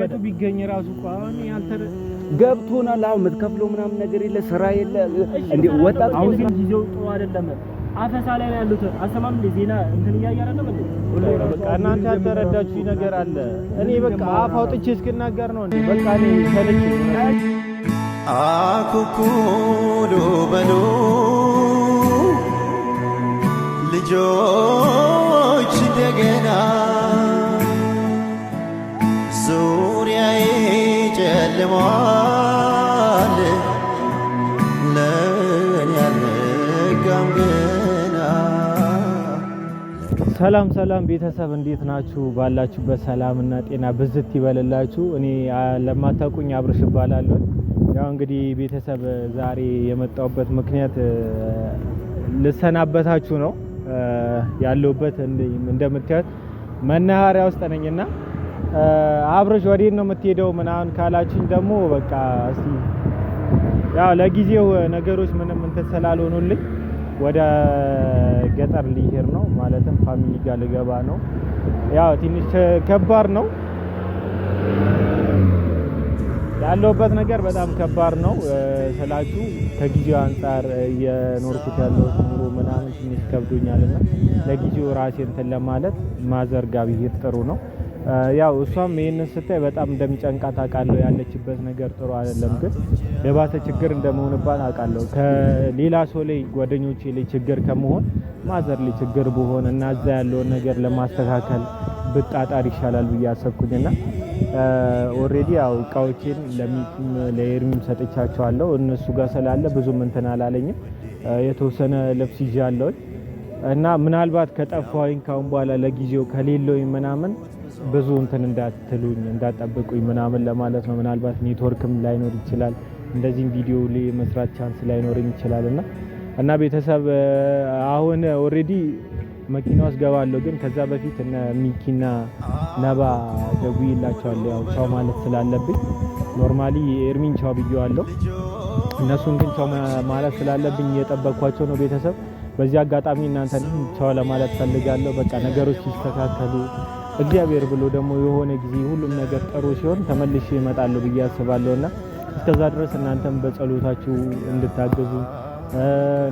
ከበደ ቢገኝ ራሱ ቋን ያንተ ገብቶናል። አሁን የምትከፍለው ምናምን ነገር የለ ስራ የለ እንዴ ወጣት አሁን ግን ጊዜው ጥሩ አይደለም። አፈሳ ላይ ነው ያሉት። አሰማም ዜና እንትን እያያረነ ማለት ነው። በቃ እናንተ ያልተረዳችሁኝ ነገር አለ። እኔ በቃ አፍ አውጥቼ እስክናገር ነው እንዴ በቃ እኔ ሰለችኝ። አኩኩሉ በሉ ልጆች እንደገና ዙሪያዬ ጨልሟል ለኔ ያልነጋም ገና። ሰላም ሰላም ቤተሰብ እንዴት ናችሁ? ባላችሁበት ሰላምና ጤና ብዝት ይበልላችሁ። እኔ ለማታውቁኝ አብርሽ እባላለሁ። ያው እንግዲህ ቤተሰብ ዛሬ የመጣሁበት ምክንያት ልሰናበታችሁ ነው። ያለሁበት እንደምታዩት መናኸሪያ ውስጥ ነኝና አብርሽ ወዴት ነው የምትሄደው ምናምን ካላችሁኝ ደግሞ በቃ እስቲ ያው ለጊዜው ነገሮች ምንም እንትን ስላልሆኑልኝ ወደ ገጠር ሊሄድ ነው። ማለትም ፋሚሊ ጋር ልገባ ነው። ያው ትንሽ ከባድ ነው ያለሁበት ነገር በጣም ከባድ ነው ስላችሁ ከጊዜው አንፃር የኖርኩት ያለው ኑሮ ምናምን ትንሽ ከብዶኛልና ለጊዜው ራሴን እንትን ለማለት ማዘርጋ ብሄድ ጥሩ ነው። ያው እሷም ይሄንን ስታይ በጣም እንደሚጨንቃት አውቃለሁ። ያለችበት ነገር ጥሩ አይደለም፣ ግን ለባሰ ችግር እንደመሆንባት አውቃለሁ። ከሌላ ሰው ላይ ጓደኞቼ ላይ ችግር ከመሆን ማዘር ላይ ችግር በሆነ እና እዛ ያለውን ነገር ለማስተካከል ብጣጣር ይሻላል ብዬ አሰብኩኝና ኦሬዲ ያው እቃዎቼን ለኤርሚም ሰጥቻቸዋለሁ። እነሱ ጋር ስላለ ብዙም እንትን አላለኝም። የተወሰነ ልብስ ይዣለሁ እና ምናልባት ከጠፋሁኝ ካሁን በኋላ ለጊዜው ከሌለውኝ ምናምን ብዙ እንትን እንዳትሉኝ እንዳትጠብቁኝ ምናምን ለማለት ነው። ምናልባት ኔትወርክም ላይኖር ይችላል፣ እንደዚህም ቪዲዮ ላይ መስራት ቻንስ ላይኖርኝ ይችላልና እና ቤተሰብ አሁን ኦሬዲ መኪና ውስጥ ገባለሁ። ግን ከዛ በፊት እነ ሚኪና ነባ ደውዬላቸዋለሁ። ያው ቻው ማለት ስላለብኝ ኖርማሊ ኤርሚን ቻው ብዬዋለሁ። እነሱን ግን ቻው ማለት ስላለብኝ እየጠበቅኳቸው ነው ቤተሰብ። በዚህ አጋጣሚ እናንተንም ቻው ለማለት ፈልጋለሁ። በቃ ነገሮች ሲስተካከሉ እግዚአብሔር ብሎ ደግሞ የሆነ ጊዜ ሁሉም ነገር ጥሩ ሲሆን ተመልሼ እመጣለሁ ብዬ አስባለሁና እስከዛ ድረስ እናንተም በጸሎታችሁ እንድታገዙ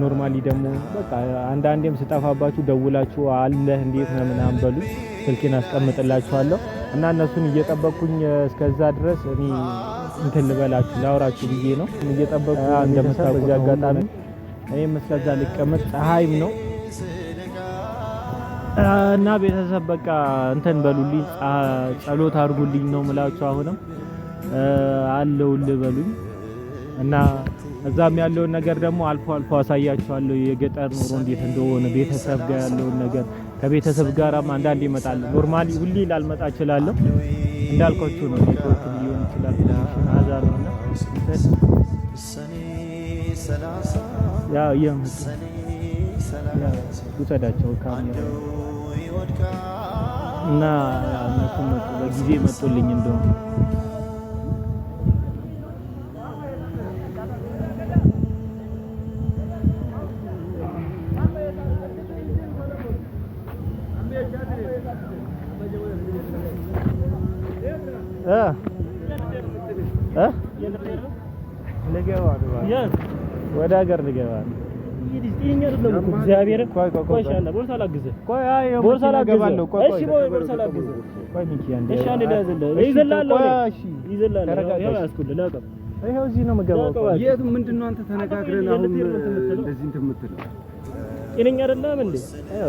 ኖርማሊ ደግሞ በቃ አንዳንዴም ስጠፋባችሁ ደውላችሁ አለህ እንዴት ነው ምናምን በሉ፣ ስልኬን አስቀምጥላችኋለሁ እና እነሱን እየጠበቅኩኝ እስከዛ ድረስ እኔ እንትን ልበላችሁ ላውራችሁ ብዬ ነው እየጠበቅኩ እንደምታውቁት አጋጣሚ እኔም እስከዛ ልቀመጥ ፀሐይም ነው እና ቤተሰብ በቃ እንትን በሉልኝ፣ ጸሎት አድርጉልኝ ነው የምላችሁ። አሁንም አለውልህ በሉኝ እና እዛም ያለውን ነገር ደግሞ አልፎ አልፎ አሳያችኋለሁ። የገጠር ኑሮ እንዴት እንደሆነ ቤተሰብ ጋር ያለውን ነገር ከቤተሰብ ጋርም አንዳንዴ እመጣለሁ። ኖርማሊ ሁሌ ላልመጣ እችላለሁ እንዳልኳችሁ ነው። ኔትወርክ ሊሆን ይችላል አዛር ነውና ያው ውሰዳቸው ካሜራ እና እነሱ መጡ በጊዜ መጡልኝ እንደው ወደ ሀገር ልገባ ነው። እግዚአብሔር ምንድነው አንተ ተነጋግረን አሁን እንደዚህ እንትን የምትለው እኔኛ አይደለም እንዴ?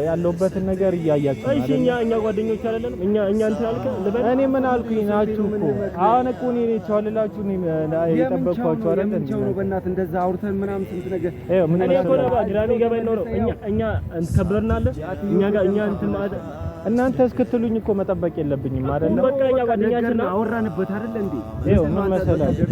ያለውበትን ነገር እያያችሁ እሺ እኛ ጓደኞች አይደለንም? እኛ እንትን አልከ ልበል። እኔ ምን አልኩኝ ናችሁ እኮ አሁን እኮ እኔ ተዋልላችሁ ነው የጠበቅኳችሁ አይደል እንዴ? ነው በእናትህ እንደዛ አውርተን ምናምን ስንት ነገር ምን እኔ እኮ ነው ግራሚ ገበኝ ነው እኛ እንከብረናል። እኛ ጋር እኛ እንትን ማለት እናንተ እስክትሉኝ እኮ መጠበቅ የለብኝም አይደለም? በቃ እኛ ጓደኛችን አወራንበት አይደል እንዴ? ምን መሰላችሁ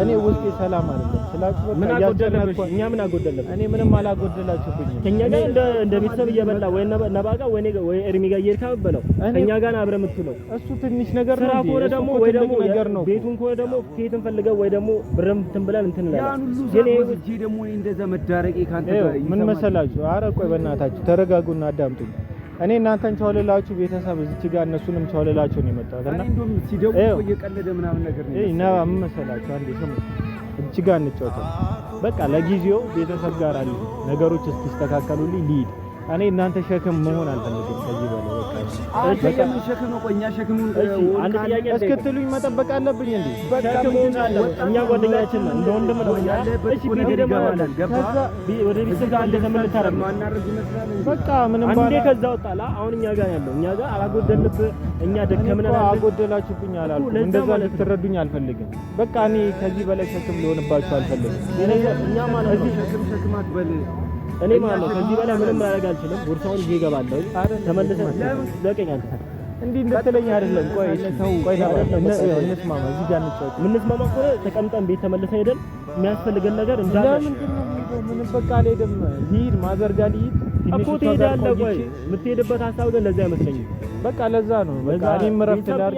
እኔ ውስጤ ሰላም አይደለም ስላችሁ ምን አጎደለብሽ? እኛ ምን አጎደለብሽ? እኔ ምንም አላጎደላችሁብኝም። ከኛ ጋር እንደ ቤተሰብ እየበላ ወይ ነባጋ ወይ ኤርሚ ጋር እየሄድክ አበለው ከኛ ጋር አብረህ የምትውለው እሱ ትንሽ ነገር ነው። ስራ ከሆነ ደግሞ ወይ ደግሞ ነገር ነው። ቤቱን ከሆነ ደግሞ ከየትን ፈልገው ወይ ደግሞ ብርም እንትን ብለን እንትን እንላለን። ግን እጂ ደግሞ እንደዛ መዳረቄ ካንተ ጋር ምን መሰላችሁ? ኧረ ቆይ በእናታችሁ ተረጋጉና አዳምጡኝ። እኔ እናንተን ቻውልላችሁ ቤተሰብ እዚች ጋር እነሱንም ቻውልላችሁ ነው የመጣሁት እና እንደውም ሲደውል እየቀለደ ምናምን ነገር ነው ነው መሰላችሁ። አንዴ ስሙ እዚች ጋር እንጫወተው በቃ ለጊዜው ቤተሰብ ጋር አለ ነገሮች እስኪስተካከሉልኝ ልሂድ። እኔ እናንተ ሸክም መሆን አልፈልግም ከዚህ በላይ በቃ ምን ሸክም ነው? ቆኛ ሸክሙን አንድ ጥያቄ እስክትሉኝ መጠበቅ አለብኝ እንዴ? ሸክሙን እኛ ጓደኛችን ነው እንደወንድም ነው እኛ። እሺ ቢሄድ ማለት ከዛ ወደ ቤተሰብ ጋር እንደተመለሰ ታረም ማናረግ ይመስላል። በቃ ምንም አንዴ ከዛ ወጣላ። አሁን እኛ ጋር ያለው እኛ ጋር አላጎደልብ እኛ ደከመናል። አጎደላችሁብኝ አላልኩም። እንደዛ ልትረዱኝ አልፈልግም። በቃ እኔ ከዚህ በላይ ሸክም ሊሆንባችሁ አልፈልግም። እኛ ማለት እዚህ ሸክም አትበል። እኔ ማለት ከዚህ በላይ ምንም ማድረግ አልችልም። ቦርሳውን ይዤ እገባለሁ። ተመልሰን ለቀኝ አንተ እንዴ እንደተለኝ አይደለም። ቆይ እንስማማ፣ እዚህ ጋር እንጫወት። ምንስማማ ከሆነ ተቀምጠን ቤት ተመልሰን ሄደን የሚያስፈልገን ነገር እንዳለ ምንም በቃ አልሄድም። ልሂድ ማዘር ጋር ልሂድ እኮ ትሄዳለህ። ቆይ የምትሄድበት ሀሳብ ግን ለዛ አይመስለኝም። በቃ ለዛ ነው በቃ እኔም እረፍት ዳር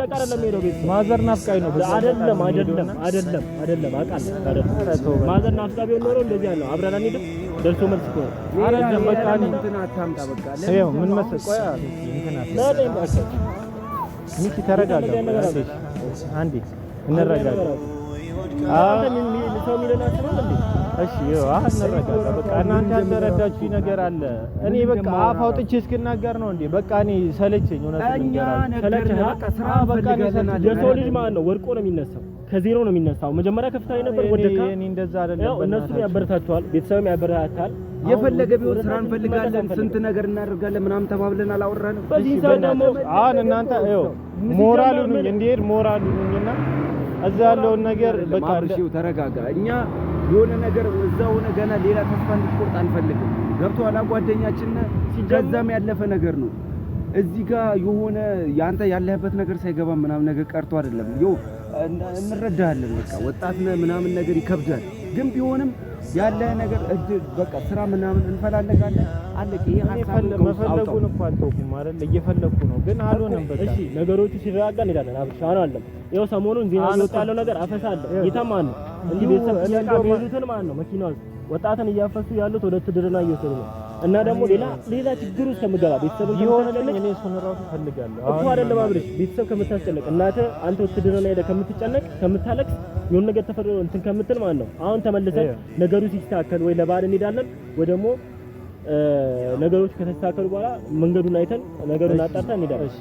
ማዘር ናፍቃኝ ነው። አይደለም አውቃለሁ። ማዘር ናፍቃ ቢሆን ኖሮ እንደዚህ ያለው አብረን አንሄድም። ደርሶ መልስ እኮ አይደለም በቃ እንትን አታምጣ። በቃ ለምን ምን መሰል ቆይ ሚኪ ተረጋጋ። አንዴ እንረጋጋ። ሰው ሚለናት ነው እንዴ? እሺ እንረጋጋ። በቃ እናንተ ያልተረዳችሁኝ ነገር አለ። እኔ በቃ አፍ አውጥቼ እስክናገር ነው እንዴ? በቃ እኔ ሰለቸኝ። የሰው ልጅ ማለት ነው ወድቆ ነው የሚነሳው፣ ከዜሮ ነው የሚነሳው። መጀመሪያ ከፍታ ነበር ወደካ። እኔ እንደዛ አይደለም። እነሱም ያበረታቸዋል፣ ቤተሰብም ያበረታታል። የፈለገ ቢሆን ስራ እንፈልጋለን፣ ስንት ነገር እናደርጋለን ምናምን ተባብለን አላወራንም። በዚህ ሰው ደግሞ አሁን እናንተ ሞራል ሁኑኝ፣ እንዴት ሞራል ሁኑኝና እዛ ያለውን ነገር በቃ ማብርሽው ተረጋጋ። እኛ የሆነ ነገር እዛው ሆነ ገና ሌላ ተስፋ እንድትቆርጥ አንፈልግም። ገብቶሃል? ጓደኛችን ከዛም ያለፈ ነገር ነው። እዚህ ጋር የሆነ ያንተ ያለህበት ነገር ሳይገባ ምናምን ነገር ቀርቶ አይደለም። እንረዳሃለን። በቃ ወጣት ነህ ምናምን ነገር ይከብዳል። ግን ቢሆንም ያለህ ነገር በቃ ስራ ምናምን እንፈላለጋለን። አለቀ። ይሄ ሀሳብ መፈለጉን እኮ አልተውኩም አይደል? እየፈለኩ ነው ግን አልሆነም። በቃ እሺ ነገሮቹ ሲረጋጋ እንሄዳለን። አብሻ ነው አለ። ይኸው ሰሞኑን ዜና እየወጣ ያለው ነገር አፈሳለ ይተማን ነው እንዲህ ቤተሰብ ያቃበዙትን ማን ነው መኪናው ወጣትን እያፈሱ ያሉት ወደ ትድርና እየወሰዱ ነው። እና ደግሞ ሌላ ችግር ውስጥ ከምገባ ቤተሰብን ይሆንልኝ እኔ እሱን ራሱ ፈልጋለሁ እኮ አይደለም አብርሽ። ቤተሰብ ከምታስጨነቅ እናትህ አንተ ትድርና ሄደህ ከምትጨነቅ ከምታለቅስ የሆነ ነገር ተፈጥሮ እንትን ከምትል ማለት ነው። አሁን ተመልሰን ነገሩ ሲስተካከል ወይ ለባህል እንሄዳለን ወይ ደግሞ ነገሮች ከተስተካከሉ በኋላ መንገዱን አይተን ነገሩን አጣርተን እንሄዳለን። እሺ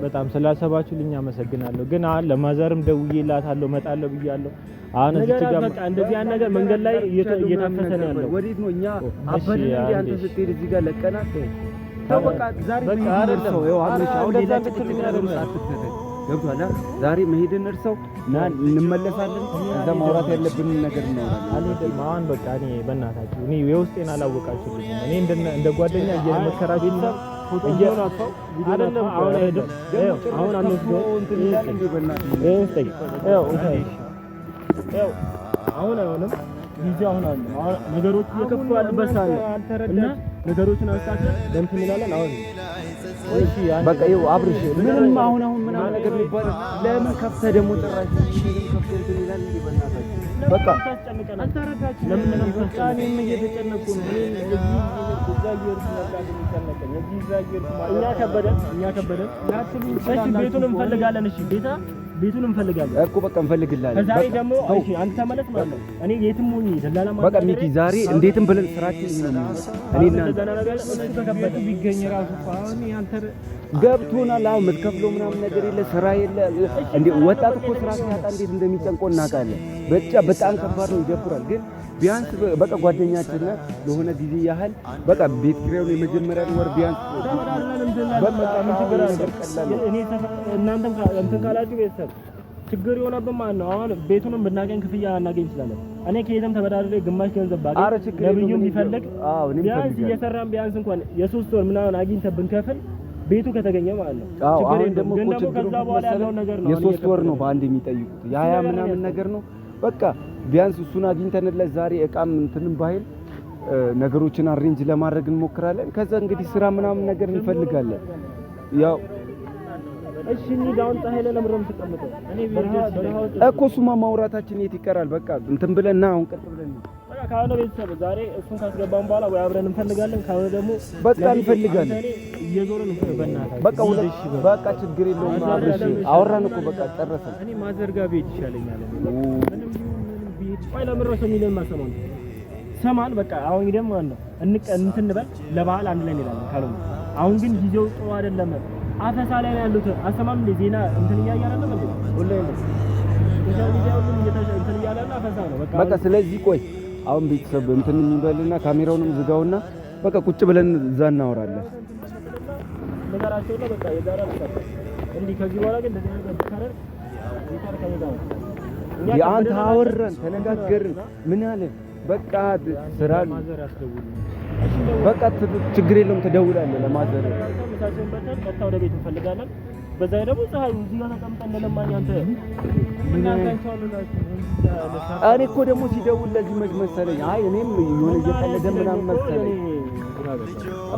በጣም ስላሰባችሁልኝ አመሰግናለሁ። ግን አሁን ለማዘርም ደውዬላታለሁ እመጣለሁ ብያለሁ። አሁን እዚህ ጋር በቃ እንደዚህ ያን ነገር መንገድ ላይ እየታፈሰ ነው ያለው። ወዴት ነው? እኛ አበድን እንዴ አንተ ስትሄድ እዚህ ጋር ለቀናት በቃ ዛሬ በቃ አይደለም ይኸው አብረሽ አሁን ሌላ ትክክል አይደለም። ገብቶሃል? ዛሬ መሄድን እርሰው ና እንመለሳለን። እዛ ማውራት ያለብን ነገር እናወራለን። አልሄድም አሁን በቃ እኔ በእናታችሁ እኔ የውስጤን አላወቃችሁልኝ። እኔ እንደ ጓደኛ እየመከራችሁ እየናፋው አይደለም። አሁን አይደለም አሁን አንወስደው እንትን ይላል እንዴ በእናትህ ይኸው አሁን አይሆንም። ጊዜው አሁን አለ። ነገሮች እየከፉ ያሉበት ሰዓት ነው እና ነገሮችን አስተካክለን እንትን እንላለን። አሁን እሺ በቃ ይኸው አብርሽ ምንም አሁን ምናምን ነገር ሊባል ለምን ከፍተህ ደግሞ ጭራሽ ከፍተህ እንትን ይላል እንዴ በእናታችሁ በቃ አልተረዳችሁም። ለምን ነው እኔም እየተጨነቁ ነው። እኛ ከበደን እሺ ቤቱን እንፈልጋለን። እሺ ቤቱን እንፈልጋለን እኮ በቃ እንፈልግላለን። ዛሬ ደግሞ እሺ አንተ ተመለስ ማለት ነው። እኔ የትም ሆኜ ደላላ ማለት በቃ ሚኪ ዛሬ እንዴትም ብለን ስራችን ነው እኔና ቤቱ ቢገኝ ራሱ አሁን ገብቶናል። አሁን የምትከፍለው ምናምን ነገር የለ ስራ የለ እንዴ ወጣት እኮ ስራ ሲያጣ እንዴት እንደሚጨንቀው እናውቃለን። በጣም ከባድ ነው፣ ይደብራል። ግን ቢያንስ በቃ ጓደኛችን ለሆነ ጊዜ ያህል በቃ ቤት ኪራዩን የመጀመሪያ ወር ቢያንስ በቃ ምን ችግር አለ? እኔ እናንተም እንትን ካላችሁ ቤተሰብ ችግር የሆነብን ማለት ነው። አሁን ቤቱንም ብናገኝ ክፍያ እናገኝ እንችላለን። እኔ ከየትም ተበዳድሬ ግማሽ ገንዘብ ባገኝ ነብዩም ቢፈልግ ቢያንስ እየሰራን ቢያንስ እንኳን የሶስት ወር ምናምን አግኝተን ብንከፍል ቤቱ ከተገኘ ማለት ነው ችግር የለም። ግን ደግሞ ከዛ በኋላ ያለው ነገር ነው የሶስት ወር ነው በአንድ የሚጠይቁት ያ ምናምን ነገር ነው። በቃ ቢያንስ እሱን አግኝተንለት ዛሬ እቃም እንትንም ባይል ነገሮችን አሬንጅ ለማድረግ እንሞክራለን። ከዛ እንግዲህ ስራ ምናምን ነገር እንፈልጋለን። ያው እሺ ዳውን ፀሐይ ላይ ለምረም ተቀምጠው እኔ እኮ እሱማ ማውራታችን የት ይቀራል? በቃ እንትን ብለና አሁን ቀጥ ብለን ካለ ቤተሰብ ዛሬ እሱን ካስገባን በኋላ ወይ አብረን እንፈልጋለን ካለ ደግሞ በቃ እንፈልጋለን እየዞርን በእናትህ በቃ በቃ ችግር የለውም አብረሽ አወራን እኮ በቃ ጨረሰን እኔ ማዘርጋ ቤት ይሻለኛል ምንም ቤት ፋይል አምሮሰ የሚለን ማሰማን ሰማን በቃ አሁን ደግሞ ነው እንትን በል ለበዓል አንድ ላይ እንላለን ካልሆነ አሁን ግን ጊዜው ጥሩ አይደለም አፈሳ ላይ ያሉት አሰማም ዜና እንትን እያያለ ነው ሁሌ ነው በቃ ስለዚህ ቆይ አሁን ቤተሰብ እንትን እንበልና ካሜራውንም ዝጋውና በቃ ቁጭ ብለን እዛ እናወራለን ነገራቸው ነው በቃ የዛሬ አልተሰጠ እንዴ ከዚህ በኋላ ግን እንደዚህ ነገር ተከረር የአንተ አወራን ተነጋገርን ምን አለ በቃ ስራ በቃ ችግር የለውም ትደውላለህ ለማዘር ምሳችን በተን ቀጥታ ወደ ቤት እንፈልጋለን በዛ ደግሞ ፀሐዩ እዚህ ጋር ተቀምጠን ለማኝ አንተ ምን አታንቻለላችሁ እኔ እኮ ደግሞ ሲደውል ለዚህ መሰለኝ አይ እኔም የሆነ እየቀለደ ምናምን መሰለኝ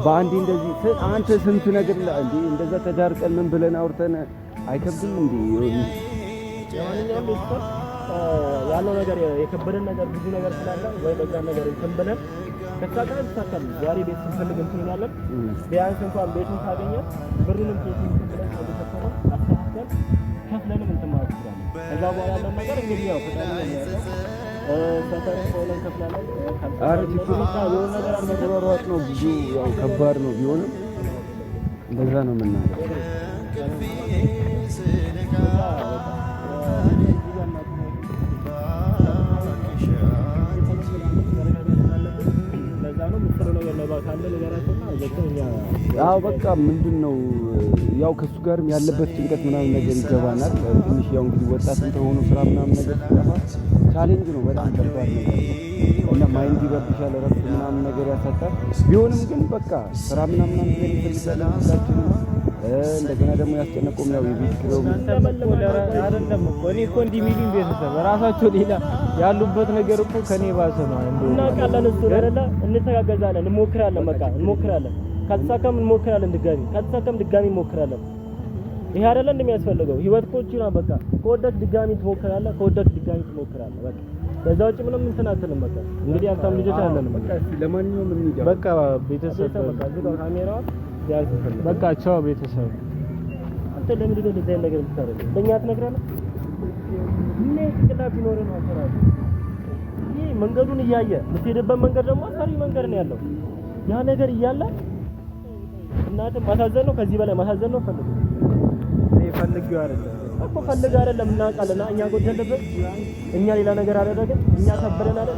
በአንዴ እንደዚህ አንተ ስንት ነገር እንዴ እንደዛ ተዳርቀን ምን ብለን አውርተን አይከብድም እንዴ ያለው ነገር የከበደን ነገር ብዙ ነገር ስላለ ወይ በዛ ነገር እንትን ብለን ከተሳካን ተሳካን ዛሬ ቤት ስንፈልግ እንትን እንላለን ቢያንስ እንኳን ቤቱን ካገኘ ብሩንም ቤቱን ብለን ተደሰተን አስተካክለን ከፍለን እንትን ማለት ይችላል ከዛ በኋላ ያለው ነገር እንግዲህ ያው ፈጣሪ ነው የሚያደርገው ሰፈር ሆነን ከፍላለን አረ ትክክለኛ የሆነ ነገር አልመደበሯት ነው ብዙ ያው ከባድ ነው ቢሆንም እንደዛ ነው የምናደርገው ያው በቃ ምንድነው ያው ከሱ ጋርም ያለበት ጭንቀት ምናምን ነገር ይገባናል ትንሽ ያው እንግዲህ ወጣት ተሆኖ ስራ ምናምን ነገር ሲጠፋ ቻሌንጅ ነው በጣም ከባድ ነው እና ማይንድ ይበርድሻል ረፍት ምናምን ነገር ያሳጣል ቢሆንም ግን በቃ ስራ ምናምን ነገር ይፈልጋል ሁላችንም እንደገና ደግሞ ያስጨነቀውም ያው የቤት ኪራይ አይደለም እኮ እኔ እኮ እንዲህ የሚሉኝ ቤተሰብ ራሳቸው ሌላ ያሉበት ነገር እኮ ከኔ ባሰ ነው እናውቃለን እሱ አይደለ እንተጋገዛለን እንሞክራለን በቃ እንሞክራለን ከተሳካም እንሞክራለን ከተሳካም ድጋሚ እንሞክራለን ይሄ አይደለ እንደሚያስፈልገው ህይወት ኮቺ ነው በቃ ከወደክ ድጋሚ ትሞክራለህ ከወደክ ድጋሚ ትሞክራለህ በቃ በዛ ውጪ ምንም እንትን አትልም በቃ እንግዲህ አንተም ልጅ አይደለም በቃ ለማንኛውም እንሂድ በቃ ቤተሰብ በቃ እዚህ ካሜራው ያዝ በቃ ቻው ቤተሰብ አንተ ለምን እንደዚህ ነገር ልታረግ ለኛ አትነግረንም ምን ቅላፍ ይኖር ነው አሰራሩ ይሄ መንገዱን እያየ የምትሄድበት መንገድ ደግሞ አሳሪ መንገድ ነው ያለው ያ ነገር እያለ እናንተ ማሳዘን ነው ከዚህ በላይ ማሳዘን ነው ፈልጉ እኔ ፈልጌው አይደለም እኮ ፈልገህ አይደለም እናውቃለን እኛ ጎደለበት እኛ ሌላ ነገር አደረግን እኛ ከበደን አይደል